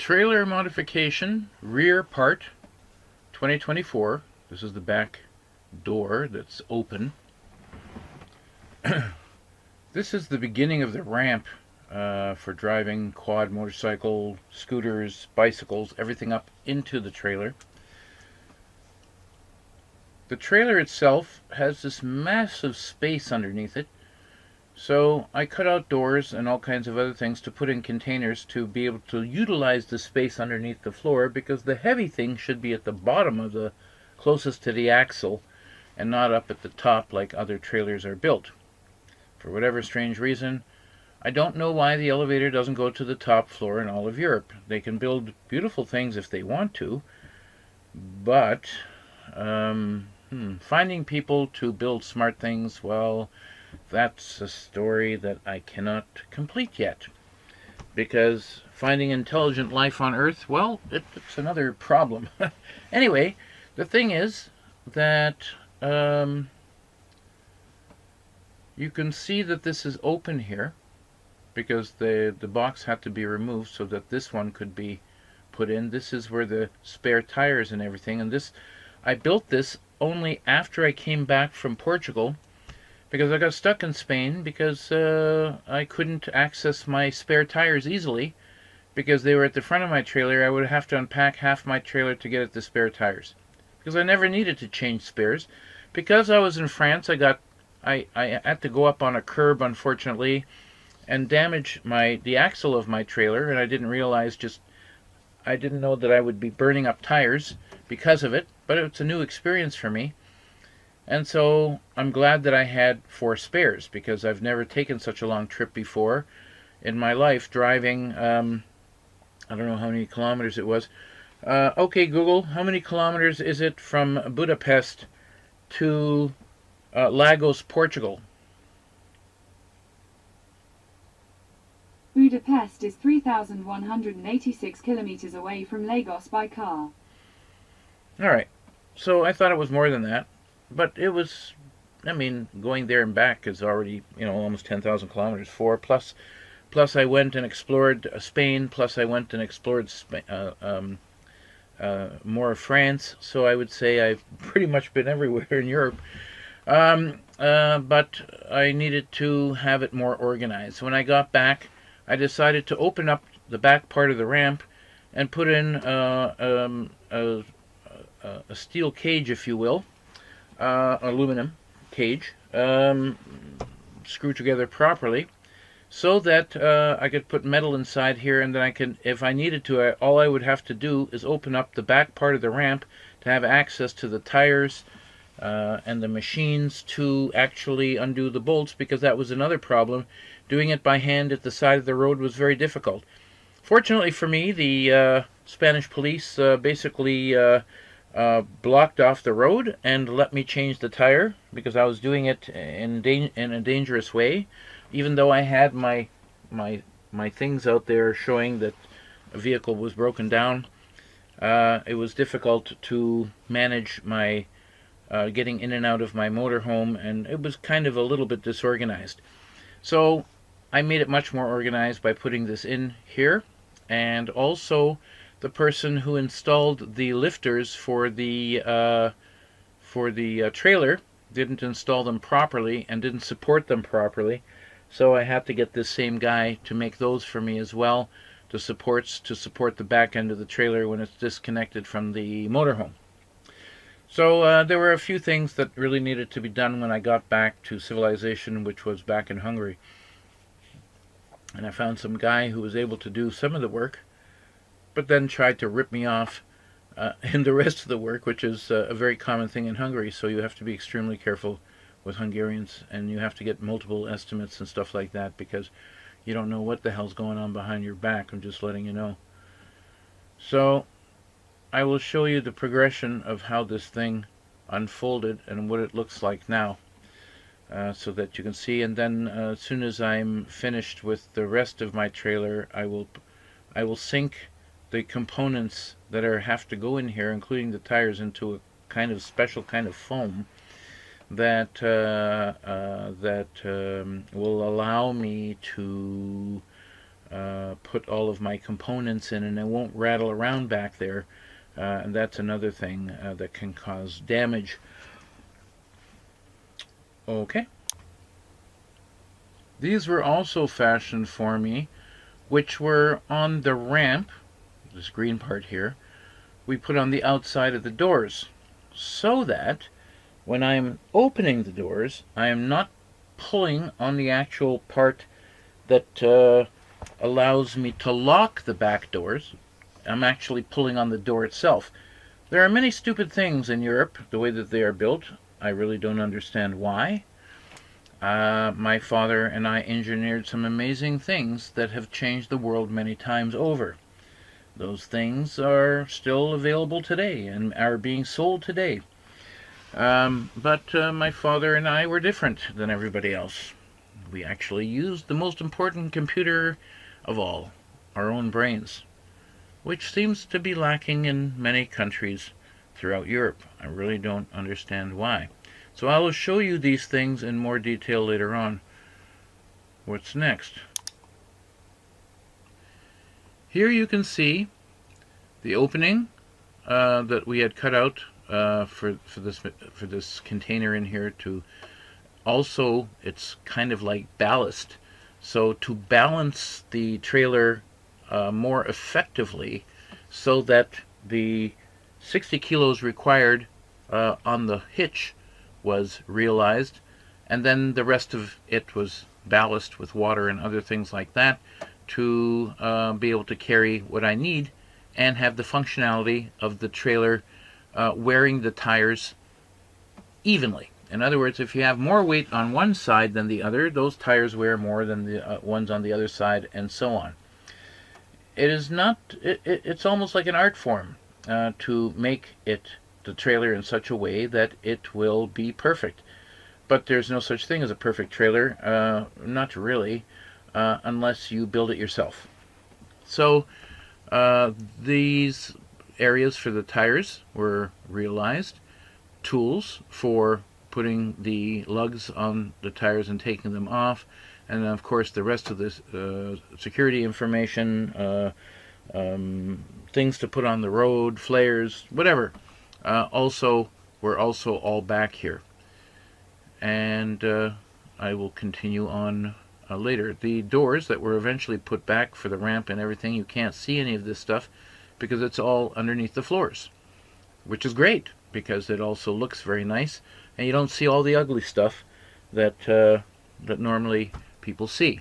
Trailer modification, rear part, 2024. This is the back door that's open. This is the beginning of the ramp for driving quad, motorcycle, scooters, bicycles, everything up into the trailer. The trailer itself has this massive space underneath it. So I cut out doors and all kinds of other things to put in containers to be able to utilize the space underneath the floor, because the heavy thing should be at the bottom of the closest to the axle and not up at the top like other trailers are built. For whatever strange reason, I don't know why the elevator doesn't go to the top floor in all of Europe. They can build beautiful things if they want to, but finding people to build smart things, well, that's a story that I cannot complete yet. Because finding intelligent life on Earth, well, it's another problem. Anyway, the thing is that you can see that this is open here, because the box had to be removed so that this one could be put in. This is where the spare tires and everything, and this, I built this only after I came back from Portugal, because I got stuck in Spain because I couldn't access my spare tires easily because they were at the front of my trailer. I would have to unpack half my trailer to get at the spare tires, because I never needed to change spares. Because I was in France, I had to go up on a curb, unfortunately, and damage the axle of my trailer, and I didn't realize, I didn't know that I would be burning up tires because of it, but it's a new experience for me. And so I'm glad that I had 4 spares, because I've never taken such a long trip before in my life, driving, I don't know how many kilometers it was. Okay, Google, how many kilometers is it from Budapest to Lagos, Portugal? Budapest is 3,186 kilometers away from Lagos by car. Alright, so I thought it was more than that. But it was, I mean, going there and back is already, almost 10,000 kilometers. 4 plus I went and explored Spain, plus I went and explored more of France. So I would say I've pretty much been everywhere in Europe. But I needed to have it more organized. When I got back, I decided to open up the back part of the ramp and put in a steel cage, if you will. Aluminum cage, screwed together properly, so that I could put metal inside here, and then I can, if I needed to, all I would have to do is open up the back part of the ramp to have access to the tires and the machines to actually undo the bolts, because that was another problem. Doing it by hand at the side of the road was very difficult. Fortunately for me, the Spanish police basically blocked off the road and let me change the tire, because I was doing it in a dangerous way, even though I had my things out there showing that a vehicle was broken down. It was difficult to manage my getting in and out of my motorhome, and it was kind of a little bit disorganized. So I made it much more organized by putting this in here, and also the person who installed the lifters for the trailer didn't install them properly and didn't support them properly, so I had to get this same guy to make those for me as well, to support the back end of the trailer when it's disconnected from the motorhome. So there were a few things that really needed to be done when I got back to civilization, which was back in Hungary. And I found some guy who was able to do some of the work, but then tried to rip me off in the rest of the work, which is a very common thing in Hungary. So you have to be extremely careful with Hungarians, and you have to get multiple estimates and stuff like that, because you don't know what the hell's going on behind your back. I'm just letting you know. So I will show you the progression of how this thing unfolded and what it looks like now, so that you can see. And then as soon as I'm finished with the rest of my trailer, I will sink the components that have to go in here, including the tires, into a kind of special kind of foam that will allow me to put all of my components in, and it won't rattle around back there. And that's another thing that can cause damage. Okay. These were also fashioned for me, which were on the ramp, this green part here, we put on the outside of the doors, so that when I'm opening the doors, I am not pulling on the actual part that allows me to lock the back doors. I'm actually pulling on the door itself. There are many stupid things in Europe, the way that they are built. I really don't understand why. My father and I engineered some amazing things that have changed the world many times over. Those things are still available today and are being sold today. But my father and I were different than everybody else. We actually used the most important computer of all, our own brains, which seems to be lacking in many countries throughout Europe. I really don't understand why. So I will show you these things in more detail later on. What's next? Here you can see the opening that we had cut out for this container in here. To also, it's kind of like ballast. So to balance the trailer more effectively, so that the 60 kilos required on the hitch was realized, and then the rest of it was ballast with water and other things like that to be able to carry what I need and have the functionality of the trailer wearing the tires evenly. In other words, if you have more weight on one side than the other, those tires wear more than the ones on the other side, and so on. It is not. It's almost like an art form to make the trailer in such a way that it will be perfect. But there's no such thing as a perfect trailer, not really, unless you build it yourself. So these areas for the tires were realized. Tools for putting the lugs on the tires and taking them off, and then of course the rest of this security information, things to put on the road, flares, whatever, were also all back here. And I will continue on later. The doors that were eventually put back for the ramp and everything, you can't see any of this stuff because it's all underneath the floors, which is great because it also looks very nice, and you don't see all the ugly stuff that normally people see.